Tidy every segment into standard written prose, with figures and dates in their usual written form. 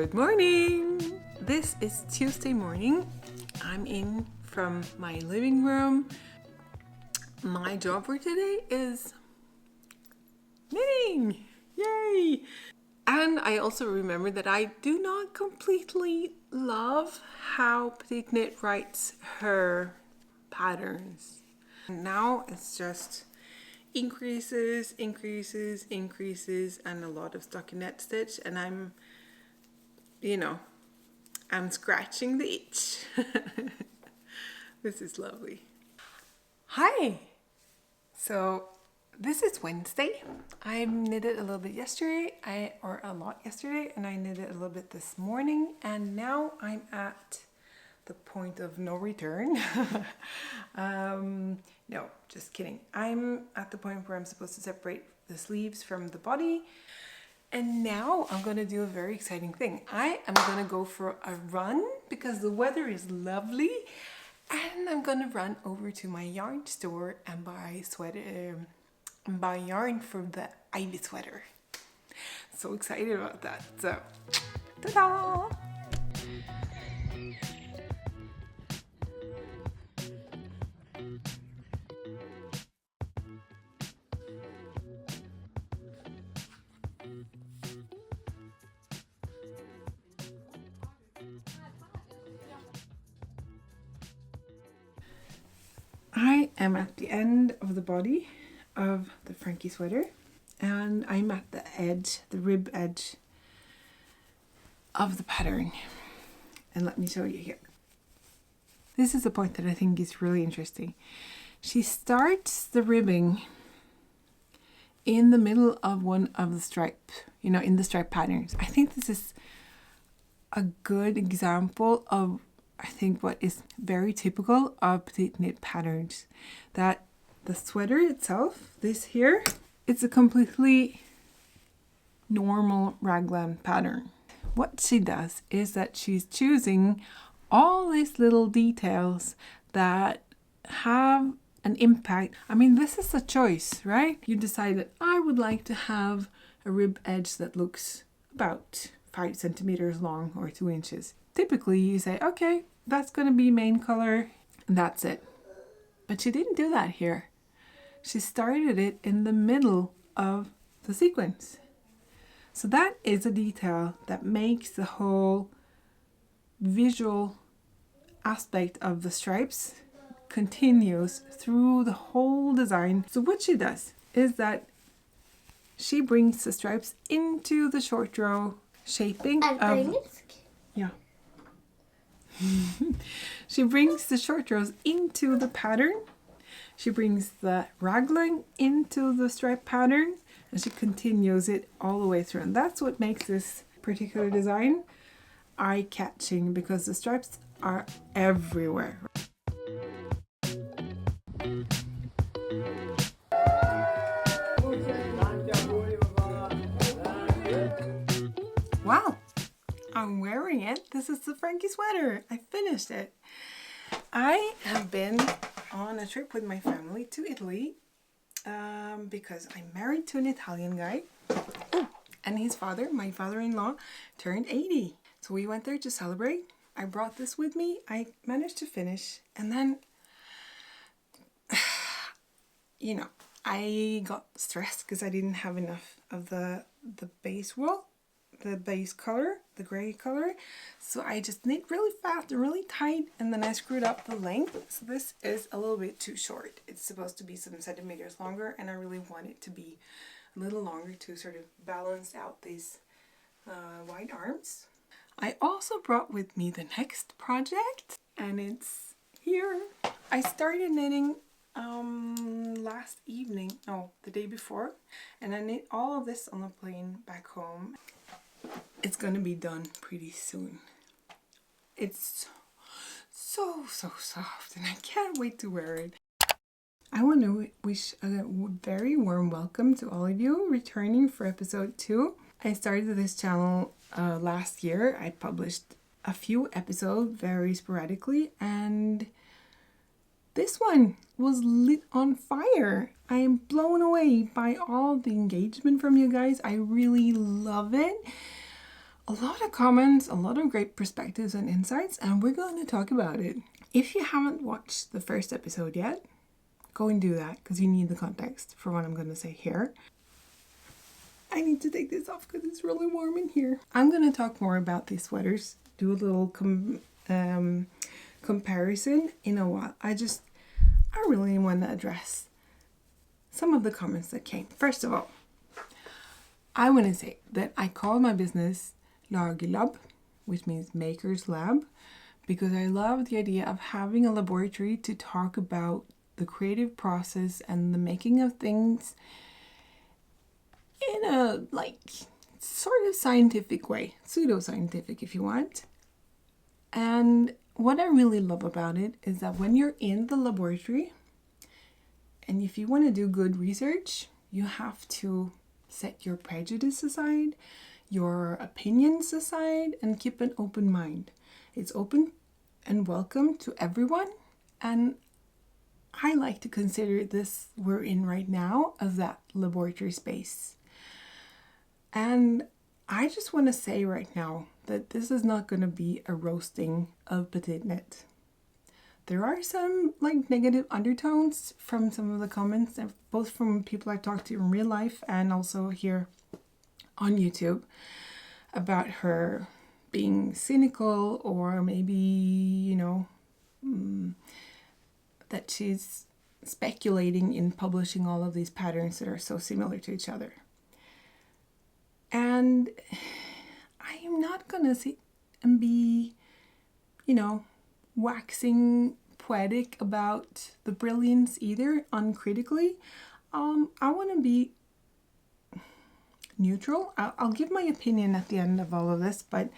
Good morning! This is Tuesday morning. I'm in from my living room. My job for today is knitting! Yay! And I also remember that I do not completely love how PetiteKnit writes her patterns. Now it's just increases, and a lot of stockinette stitch, and I'm scratching the itch. This is lovely. Hi! So this is Wednesday. I knitted a little bit yesterday, a lot yesterday, and I knitted a little bit this morning, and now I'm at the point of no return. No, just kidding. I'm at the point where I'm supposed to separate the sleeves from the body. And now I'm going to do a very exciting thing. I am going to go for a run because the weather is lovely. And I'm going to run over to my yarn store and buy yarn for the Ivy sweater. So excited about that. So, ta-da! I am at the end of the body of the Frankie sweater, and I'm at the edge, the rib edge of the pattern. And let me show you here. This is the point that I think is really interesting. She starts the ribbing in the middle of one of the stripe, in the stripe patterns. I think this is a good example of what is very typical of PetiteKnit patterns, that the sweater itself, this here, it's a completely normal raglan pattern. What she does is that she's choosing all these little details that have an impact. I mean, this is a choice, right? You decide that I would like to have a rib edge that looks about 5 centimeters long or 2 inches. Typically you say, okay, that's going to be main color, and that's it. But she didn't do that here. She started it in the middle of the sequence. So that is a detail that makes the whole visual aspect of the stripes continues through the whole design. So what she does is that she brings the stripes into the short row shaping of... Yeah. She brings the short rows into the pattern. She brings the raglan into the stripe pattern, and she continues it all the way through. And that's what makes this particular design eye-catching, because the stripes are everywhere. Wow! I'm wearing it. This is the Frankie sweater. I finished it. I have been on a trip with my family to Italy because I'm married to an Italian guy. Oh, and his father, my father-in-law, turned 80. So we went there to celebrate. I brought this with me. I managed to finish. And then, I got stressed because I didn't have enough of the base wool. The base color, the gray color. So I just knit really fast and really tight, and then I screwed up the length. So this is a little bit too short. It's supposed to be some centimeters longer, and I really want it to be a little longer to sort of balance out these wide arms. I also brought with me the next project, and it's here. I started knitting the day before, and I knit all of this on the plane back home. It's going to be done pretty soon. It's so soft, and I can't wait to wear it. I want to wish a very warm welcome to all of you returning for episode 2. I started this channel last year. I published a few episodes very sporadically, and this one was lit on fire. I am blown away by all the engagement from you guys. I really love it. a lot of comments, a lot of great perspectives and insights, and we're going to talk about it. If you haven't watched the first episode yet, go and do that because you need the context for what I'm going to say here. I need to take this off because it's really warm in here. I'm going to talk more about these sweaters, do a little comparison in a while. I really want to address some of the comments that came. First of all, I want to say that I call my business Lagerlab, which means Maker's Lab, because I love the idea of having a laboratory to talk about the creative process and the making of things in a sort of scientific way, pseudo-scientific if you want. And what I really love about it is that when you're in the laboratory and if you want to do good research, you have to set your prejudice aside, your opinions aside, and keep an open mind. It's open and welcome to everyone, and I like to consider this we're in right now as that laboratory space. And I just want to say right now that this is not going to be a roasting of PetiteKnit. There are some negative undertones from some of the comments, both from people I've talked to in real life and also here on YouTube, about her being cynical or maybe, that she's speculating in publishing all of these patterns that are so similar to each other. And I am not going to sit and be, waxing poetic about the brilliance either, uncritically. I want to be neutral. I'll give my opinion at the end of all of this, but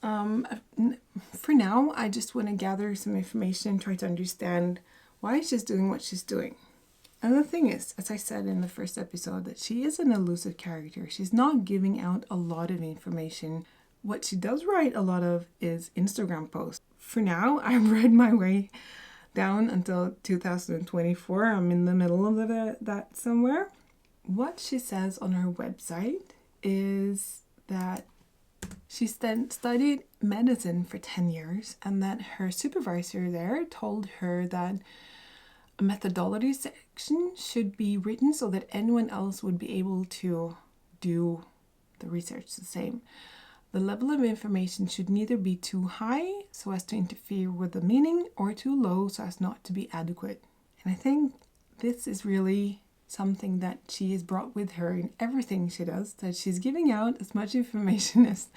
for now, I just want to gather some information and try to understand why she's doing what she's doing. And the thing is, as I said in the first episode, that she is an elusive character. She's not giving out a lot of information. What she does write a lot of is Instagram posts. For now, I've read my way down until 2024. I'm in the middle of that somewhere. What she says on her website is that she studied medicine for 10 years and that her supervisor there told her that a methodology section should be written so that anyone else would be able to do the research the same. The level of information should neither be too high so as to interfere with the meaning or too low so as not to be adequate. And I think this is really something that she has brought with her in everything she does, that she's giving out as much information as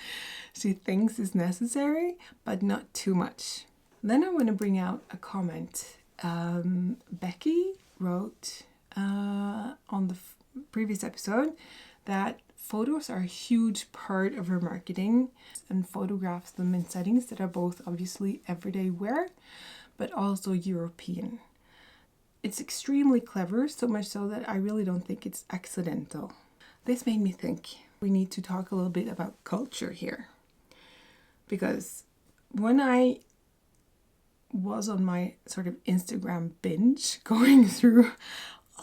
she thinks is necessary, but not too much. Then I want to bring out a comment. Becky wrote on the previous episode that photos are a huge part of her marketing and photographs them in settings that are both obviously everyday wear, but also European. It's extremely clever, so much so that I really don't think it's accidental. This made me think we need to talk a little bit about culture here. Because when I was on my sort of Instagram binge going through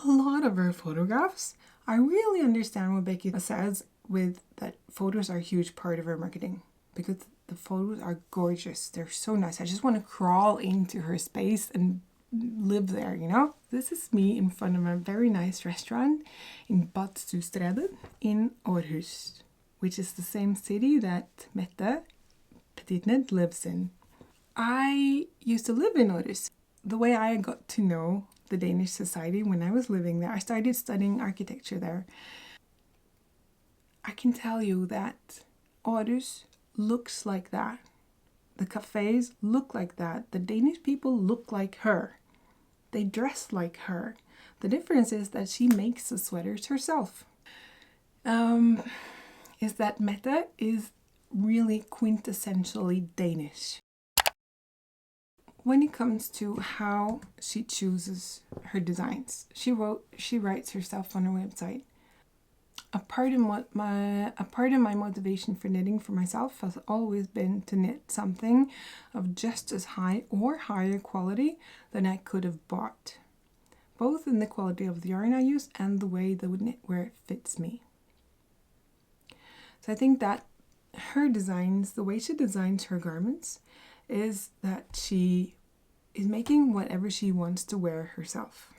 a lot of her photographs, I really understand what Becky says with that photos are a huge part of her marketing, because the photos are gorgeous. They're so nice. I just want to crawl into her space and live there, This is me in front of a very nice restaurant in Badstustredet in Aarhus, which is the same city that Mette, PetiteKnit, lives in. I used to live in Aarhus. The way I got to know the Danish society when I was living there, I started studying architecture there. I can tell you that Aarhus looks like that. The cafes look like that. The Danish people look like her. They dress like her. The difference is that she makes the sweaters herself. Is that Mette is really quintessentially Danish. When it comes to how she chooses her designs, she writes herself on her website. A part of my motivation for knitting for myself has always been to knit something of just as high or higher quality than I could have bought, both in the quality of the yarn I use and the way the knitwear fits me. So I think that her designs, the way she designs her garments, is that she is making whatever she wants to wear herself.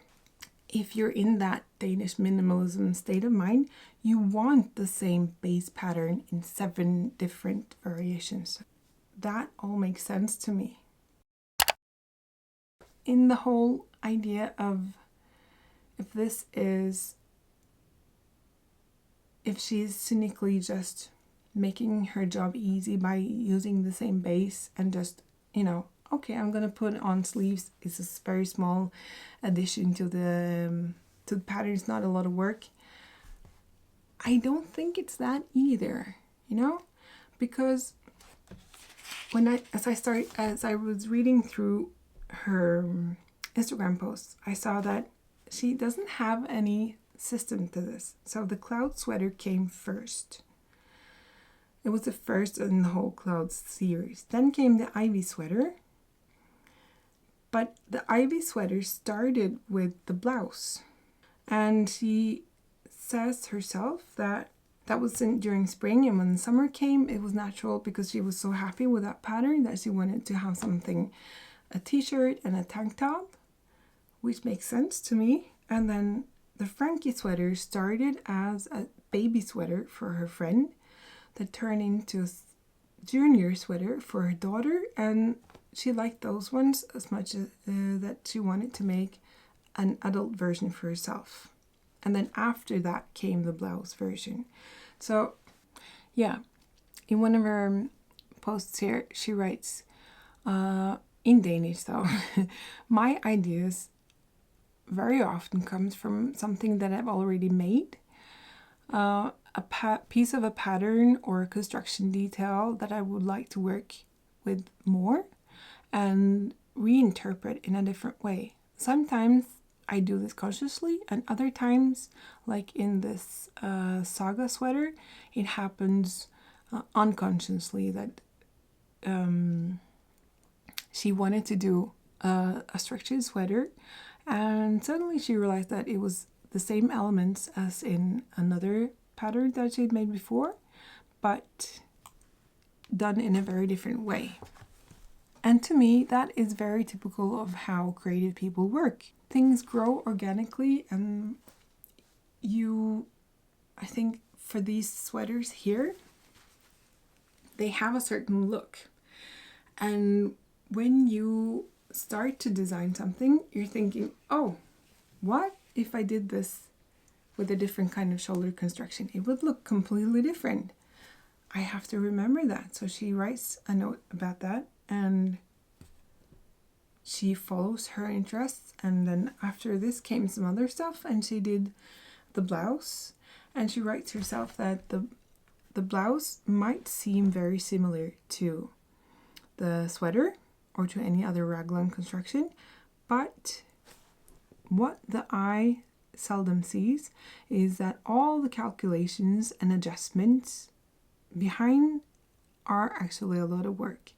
If you're in that Danish minimalism state of mind, you want the same base pattern in 7 different variations. That all makes sense to me. In the whole idea of if she's cynically just making her job easy by using the same base and just, okay, I'm gonna put on sleeves. It's a very small addition to the pattern. It's not a lot of work. I don't think it's that either, because as I was reading through her Instagram posts, I saw that she doesn't have any system to this. So the cloud sweater came first. It was the first in the whole clouds series. Then came the ivy sweater. But the ivy sweater started with the blouse. And she says herself that was during spring, and when the summer came, it was natural because she was so happy with that pattern that she wanted to have something, a t-shirt and a tank top, which makes sense to me. And then the Frankie sweater started as a baby sweater for her friend that turned into a junior sweater for her daughter, and she liked those ones as much as that she wanted to make an adult version for herself. And then after that came the blouse version. So yeah, in one of her posts here, she writes, in Danish though, my ideas very often comes from something that I've already made, a piece of a pattern or a construction detail that I would like to work with more and reinterpret in a different way. Sometimes I do this consciously, and other times, like in this saga sweater, it happens unconsciously that she wanted to do a structured sweater, and suddenly she realized that it was the same elements as in another pattern that she'd made before, but done in a very different way. And to me, that is very typical of how creative people work. Things grow organically, and I think for these sweaters here, they have a certain look. And when you start to design something, you're thinking, oh, what if I did this with a different kind of shoulder construction? It would look completely different. I have to remember that. So she writes a note about that, and she follows her interests. And then after this came some other stuff, and she did the blouse, and she writes herself that the blouse might seem very similar to the sweater or to any other raglan construction, but what the eye seldom sees is that all the calculations and adjustments behind are actually a lot of work.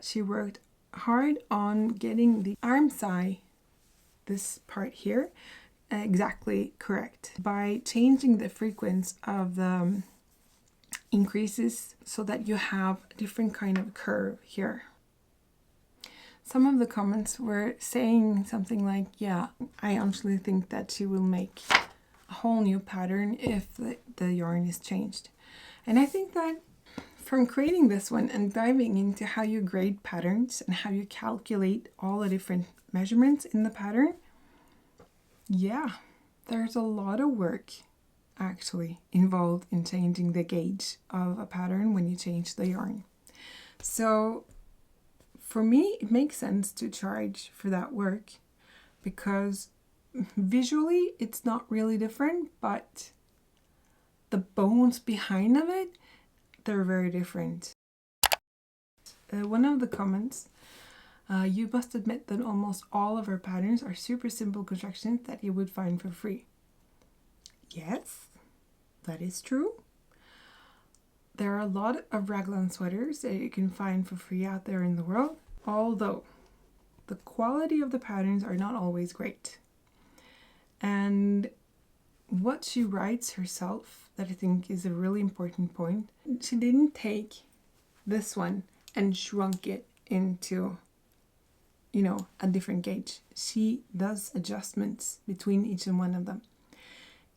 She worked hard on getting the arm side, this part here, exactly correct by changing the frequency of the increases so that you have a different kind of curve here. Some of the comments were saying something like, yeah, I honestly think that she will make a whole new pattern if the yarn is changed. And I think that from creating this one and diving into how you grade patterns and how you calculate all the different measurements in the pattern, yeah, there's a lot of work actually involved in changing the gauge of a pattern when you change the yarn. So for me, it makes sense to charge for that work because visually it's not really different, but the bones behind of it, they're very different. One of the comments, you must admit that almost all of our patterns are super simple constructions that you would find for free. Yes, that is true. There are a lot of raglan sweaters that you can find for free out there in the world, although the quality of the patterns are not always great. And what she writes herself that I think is a really important point. She didn't take this one and shrunk it into, you know, a different gauge. She does adjustments between each and one of them.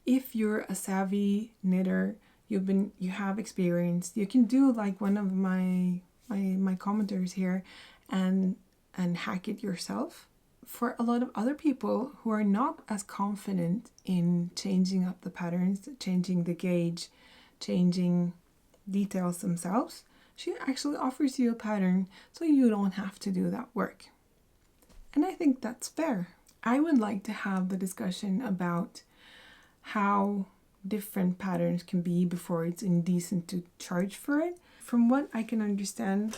If you're a savvy knitter, you have experience, you can do like one of my commenters here and hack it yourself. For a lot of other people who are not as confident in changing up the patterns, changing the gauge, changing details themselves, she actually offers you a pattern so you don't have to do that work. And I think that's fair. I would like to have the discussion about how different patterns can be before it's indecent to charge for it. From what I can understand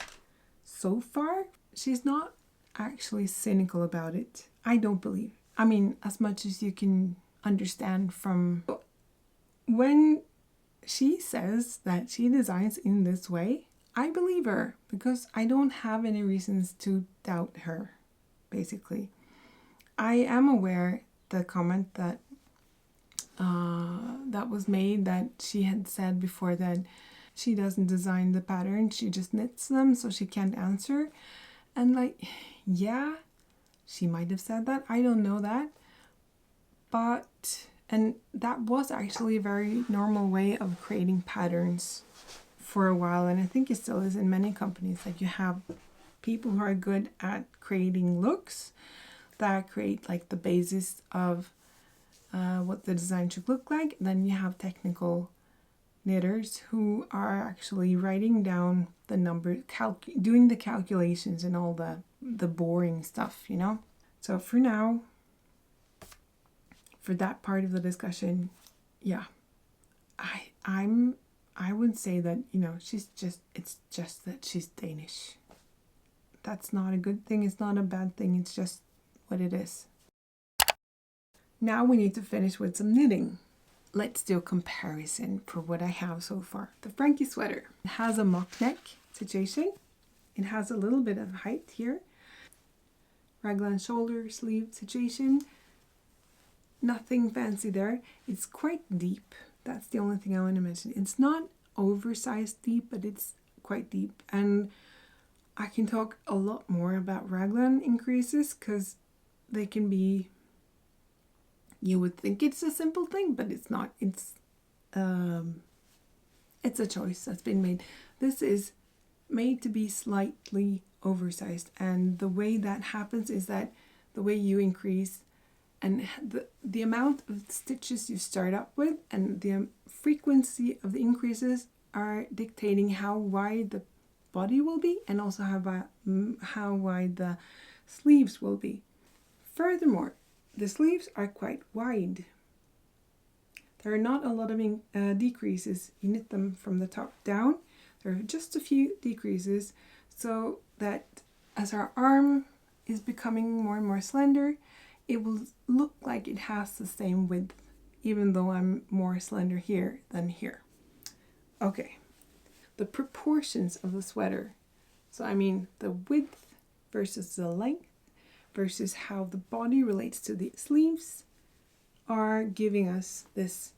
so far, she's not actually cynical about it. I don't believe. I mean, as much as you can understand from when she says that she designs in this way, I believe her because I don't have any reasons to doubt her, basically. I am aware the comment that that was made, that she had said before that she doesn't design the pattern, she just knits them, so she can't answer. And like, yeah, she might have said that, I don't know that, but and that was actually a very normal way of creating patterns for a while, and I think it still is in many companies. Like, you have people who are good at creating looks that create like the basis of what the design should look like. Then you have technical knitters who are actually writing down the numbers, doing the calculations and all the boring stuff, you know. So for now, for that part of the discussion, yeah, I would say that, you know, it's just that she's Danish. That's not a good thing, it's not a bad thing, it's just what it is. Now we need to finish with some knitting. Let's do a comparison for what I have so far. The Frankie Sweater has a mock neck situation. It has a little bit of height here. Raglan shoulder sleeve situation. Nothing fancy there. It's quite deep. That's the only thing I want to mention. It's not oversized deep, but it's quite deep. And I can talk a lot more about raglan increases because they can be, you would think it's a simple thing, but it's not. It's a choice that's been made. This is made to be slightly oversized, and the way that happens is that the way you increase and the amount of stitches you start up with and the frequency of the increases are dictating how wide the body will be and also how wide the sleeves will be. Furthermore, the sleeves are quite wide. There are not a lot of decreases. You knit them from the top down. There are just a few decreases, so that as our arm is becoming more and more slender, it will look like it has the same width, even though I'm more slender here than here. Okay, the proportions of the sweater. So I mean the width versus the length versus how the body relates to the sleeves are giving us this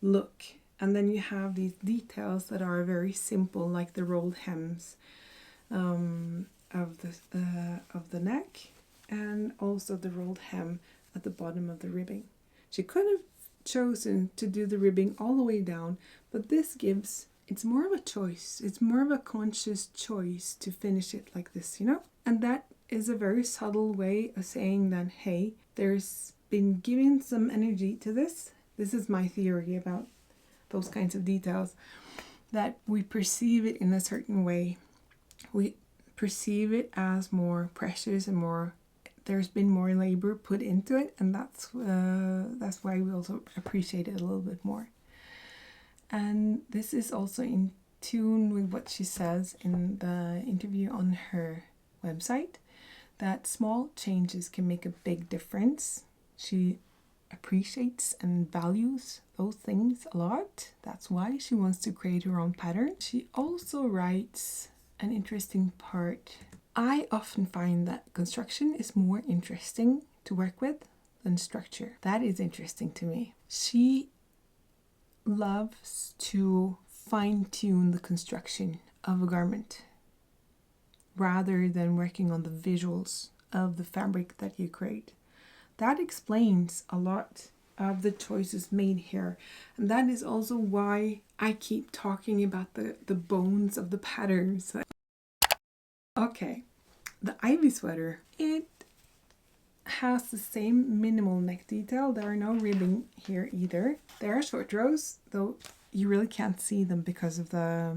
look. And then you have these details that are very simple, like the rolled hems of the neck, and also the rolled hem at the bottom of the ribbing. She could have chosen to do the ribbing all the way down, but this gives, it's more of a choice. It's more of a conscious choice to finish it like this, you know? And that is a very subtle way of saying that, hey, there's been given some energy to this. This is my theory about those kinds of details, that we perceive it in a certain way. We perceive it as more precious and more, there's been more labor put into it, and that's why we also appreciate it a little bit more. And this is also in tune with what she says in the interview on her website, that small changes can make a big difference. She appreciates and values those things a lot. That's why she wants to create her own pattern. She also writes an interesting part. I often find that construction is more interesting to work with than structure. That is interesting to me. She loves to fine-tune the construction of a garment rather than working on the visuals of the fabric that you create. That explains a lot of the choices made here, and that is also why I keep talking about the bones of the patterns. Okay, the ivy sweater, it has the same minimal neck detail. There are no ribbing here either. There are short rows, though you really can't see them because of the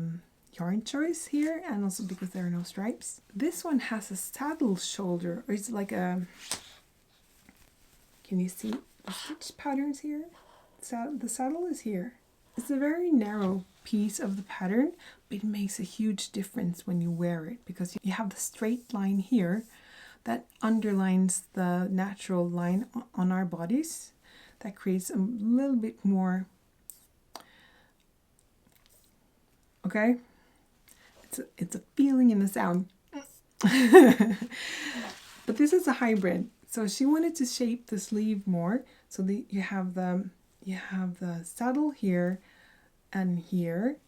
yarn choice here, and also because there are no stripes. This one has a saddle shoulder, or it's like a, can you see the stitch patterns here? The saddle is here. It's a very narrow piece of the pattern, but it makes a huge difference when you wear it, because you have the straight line here that underlines the natural line on our bodies. That creates a little bit more, okay? It's a feeling in the sound. But this is a hybrid. So she wanted to shape the sleeve more. So you have the saddle here, and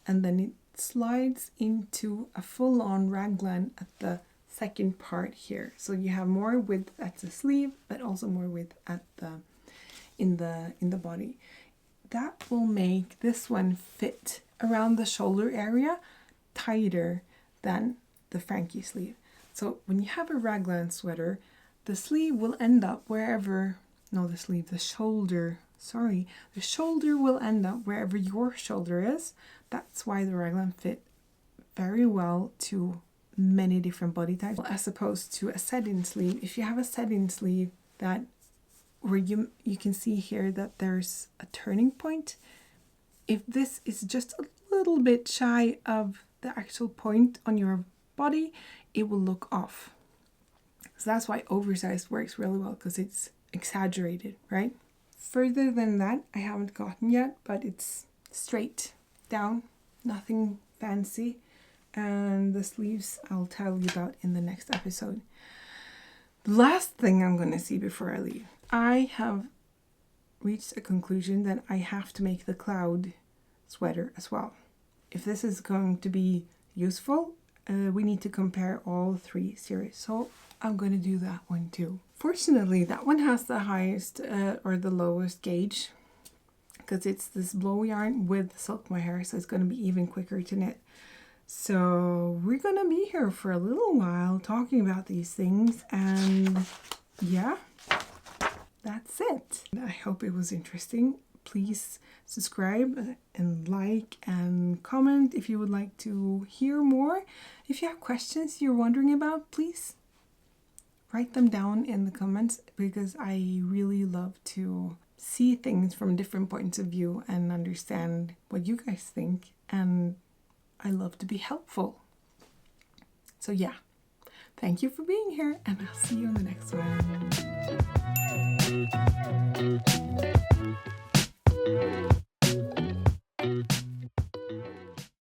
then it slides into a full-on raglan at the second part here. So you have more width at the sleeve, but also more width at in the body. That will make this one fit around the shoulder area tighter than the Frankie sleeve. So when you have a raglan sweater, the sleeve will end up wherever, the shoulder will end up wherever your shoulder is. That's why the raglan fit very well to many different body types, as opposed to a set-in sleeve. If you have a set-in sleeve that where you can see here that there's a turning point, if this is just a little bit shy of the actual point on your body, it will look off. So that's why oversized works really well, because it's exaggerated, right? Further than that, I haven't gotten yet, but it's straight down, nothing fancy. And the sleeves I'll tell you about in the next episode. The last thing I'm going to see before I leave, I have reached a conclusion that I have to make the cloud sweater as well. If this is going to be useful, we need to compare all three series. So I'm going to do that one too. Fortunately, that one has the highest or the lowest gauge, because it's this blow yarn with silk mohair, so it's going to be even quicker to knit. So we're going to be here for a little while talking about these things, and yeah, that's it. I hope it was interesting. Please subscribe and like and comment if you would like to hear more. If you have questions you're wondering about, please write them down in the comments, because I really love to see things from different points of view and understand what you guys think, and I love to be helpful. So yeah, thank you for being here, and I'll see you